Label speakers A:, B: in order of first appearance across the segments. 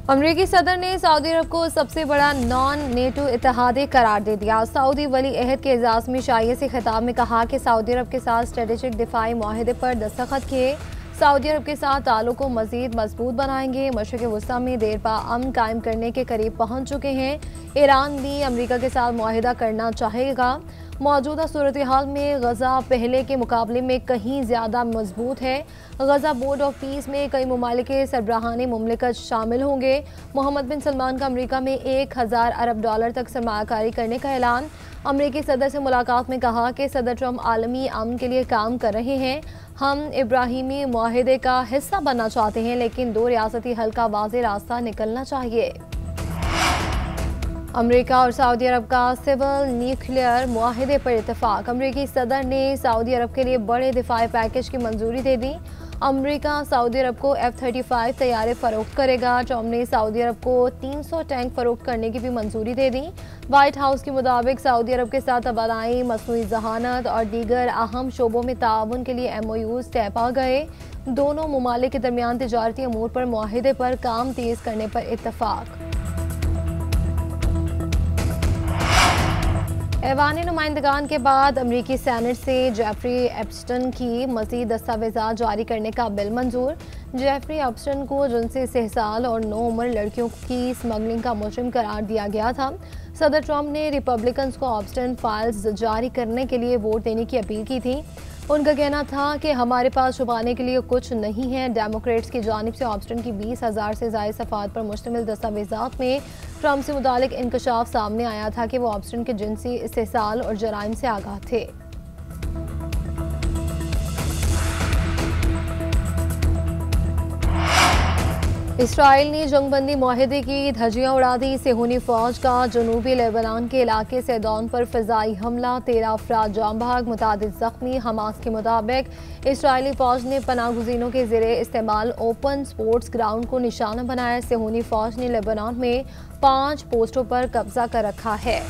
A: अमरीकी सदर ने सऊदी अरब को सबसे बड़ा नॉन नेटो इत्तेहादी करार दे दिया। सऊदी वली अहद के एजाज में शाइए से खिताब में कहा कि सऊदी अरब के साथ स्ट्रेटेजिक दिफाई माहिदे पर दस्तखत किए। सऊदी अरब के साथ ताल्लुक को मजीद मजबूत बनाएंगे। मशरिक़ वस्ता में देर पा अमन कायम करने के करीब पहुंच चुके हैं। ईरान भी अमरीका के साथ मुआहिदा करना चाहेगा। मौजूदा सूरत हाल में गजा पहले के मुकाबले में कहीं ज्यादा मजबूत है। गजा बोर्ड ऑफ पीस में कई ममालिक के सरबराहान मुमलिकत शामिल होंगे। मोहम्मद बिन सलमान का अमरीका में 1000 अरब डॉलर तक सरमायाकारी करने का ऐलान। अमरीकी सदर से मुलाकात में कहा कि सदर ट्रंप आलमी अमन के लिए काम कर रहे हैं। हम इब्राहिमी मुआहिदे का हिस्सा बनना चाहते हैं, लेकिन 2 रियासती हल का वाज़ेह रास्ता निकलना चाहिए। अमेरिका और सऊदी अरब का सिविल न्यूक्लियर मुआहिदे पर इत्तेफाक। अमरीकी सदर ने सऊदी अरब के लिए बड़े दिफाई पैकेज की मंजूरी दे दी। अमरीका सऊदी अरब को F-35 तैयारे फरोख्त करेगा। ट्रंप ने सऊदी अरब को 300 टैंक फरोख्त करने की भी मंजूरी दे दी। व्हाइट हाउस के मुताबिक सऊदी अरब के साथ तबादलाई, मसनूई जहानत और दीगर अहम शोबों में ताउन के लिए MOUs तय पा गए। दोनों ममालिक के दरमियान तिजारती अमूर पर मुआहिदे पर काम तेज करने पर इत्तफाक। ऐवान नुमाइंदगान के बाद अमरीकी सेनेट से जेफरी एप्स्टन की मज़ीद दस्तावेज़ात जारी करने का बिल मंजूर। जेफरी एप्स्टन को जिनसी इस्तेहसाल और 9 उम्र लड़कियों की स्मगलिंग का मुजरिम करार दिया गया था। सदर ट्रंप ने रिपब्लिकन्स को एप्स्टन फाइल्स जारी करने के लिए वोट देने की अपील की थी। उनका कहना था कि हमारे पास छुपाने के लिए कुछ नहीं है। डेमोक्रेट्स की जानिब से एप्स्टन की 20,000 से ज़ायद सफ़ात पर मुश्तमिल दस्तावेज़ात में ट्रंप से मुतालिक इंकशाफ सामने आया था कि वो एप्स्टन के जिनसी इस्तेहसाल और जराइम से आगाह थे। इसराइल ने जंगबंदी मुआहिदे की धज्जियां उड़ा दी। सेहूनी फौज का जनूबी लेबनान के इलाके सैदौन पर फिजाई हमला, 13 अफराद जाम भाग, मुतादिद जख्मी। हमास के मुताबिक इसराइली फौज ने पनाहगुज़ीनों के ज़ेरे इस्तेमाल ओपन स्पोर्ट्स ग्राउंड को निशाना बनाया। सेहूनी फौज ने लेबनान में 5 पोस्टों पर कब्जा कर रखा है।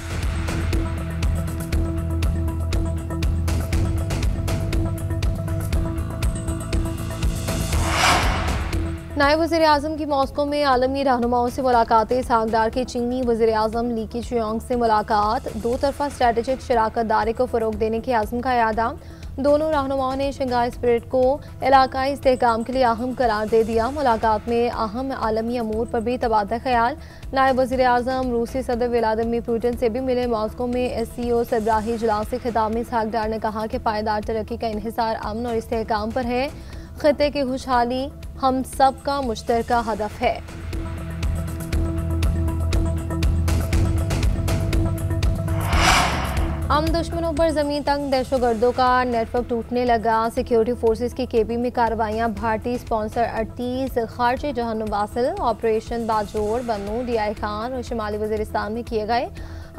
A: नायब वज़ीर-ए-आज़म की मॉस्को में आलमी रहनुमाओं से मुलाकातें। सागदार के चीनी वज़ीर-ए-आज़म ली कीचियांग से मुलाकात। 2 तरफ़ा स्ट्रेटेजिक शराकत दारी को फ़रोग़ देने के आज़म का यादा। दोनों रहनुमाओं ने शंघाई स्पिरिट को इलाकाई इस्तेहकाम के लिए अहम करार दे दिया। मुलाकात में अहम आलमी अमूर पर भी तबादला ख्याल। नायब वज़ीर-ए-आज़म रूसी सदर व्लादिमीर पुतिन से भी मिले। मॉस्को में SCO सरबराही इजलास से खिताब में सागदार ने कहा कि पायदार तरक्की का इन्हिसार अमन और इस्तेहकाम पर है। खित्ते की खुशहाली हम सब का मुश्तरका हदफ है। हम दुश्मनों पर जमीन तंग दहशतगर्दों का नेटवर्क टूटने लगा। सिक्योरिटी फोर्सेस की KP में कार्रवाइयां। भारतीय स्पॉन्सर 38 खारजी जहन्नुम वासिल ऑपरेशन बाजोड़, बन्नू, DI खान और शुमाली वजीरिस्तान में किए गए।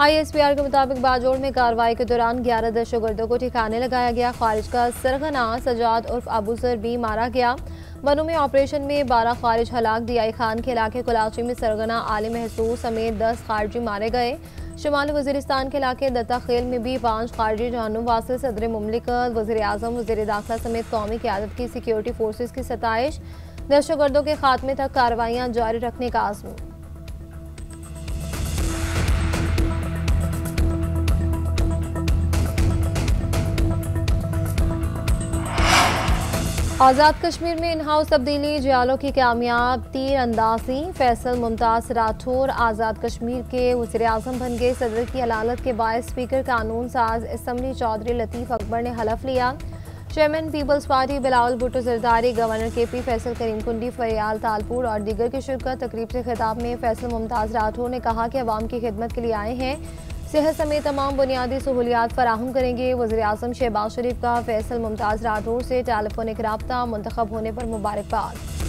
A: ISPR के मुताबिक बाजोड़ में कार्रवाई के दौरान 11 दहशतगर्दों को ठिकाने लगाया गया। खारिज का सरगना सजाद उर्फ अबूजर भी मारा गया। बन्नू में ऑपरेशन में 12 खारिज हलाक। DI खान के इलाके कुलाची में सरगना आलिम महसूस समेत 10 खारजी मारे गए। शुमाली वजीरिस्तान के इलाके दत्ता खेल में भी 5 खारजी जहन्नुम वासिल। सदर मुमलिकत, वज़ीर-ए-आज़म, वज़ीर-ए-दाखिला समेत कौमी क़यादत की सिक्योरिटी फोर्सेस की सताइश। दहशतगर्दों के खात्मे तक कार्रवाइयां जारी रखने का आज़म। आज़ाद कश्मीर में इन हाउस तब्दीली, जियालों की कामयाब तीर अंदाजी। फैसल मुमताज राठौर आज़ाद कश्मीर के वज़ीर-ए-आज़म बन गए। सदर की अलालत के बाद स्पीकर कानून साज असम्बली चौधरी लतीफ़ अकबर ने हलफ लिया। Chairman People's Party Bilawal Bhutto Zardari, governor KP Faisal Karim Kundi, Faryal Talpur और दीगर की शिरकत। तकरीब से खिताब में फैसल मुमताज राठौर ने कहा कि अवाम की खिदमत के लिए आए हैं। सेहत समेत तमाम बुनियादी सहूलियात फराहम करेंगे। वज़ीर-ए-आज़म शहबाज शरीफ का फैसल मुमताज राठौर से टेलीफोनिक राब्ता। मुंतखब होने पर मुबारकबाद।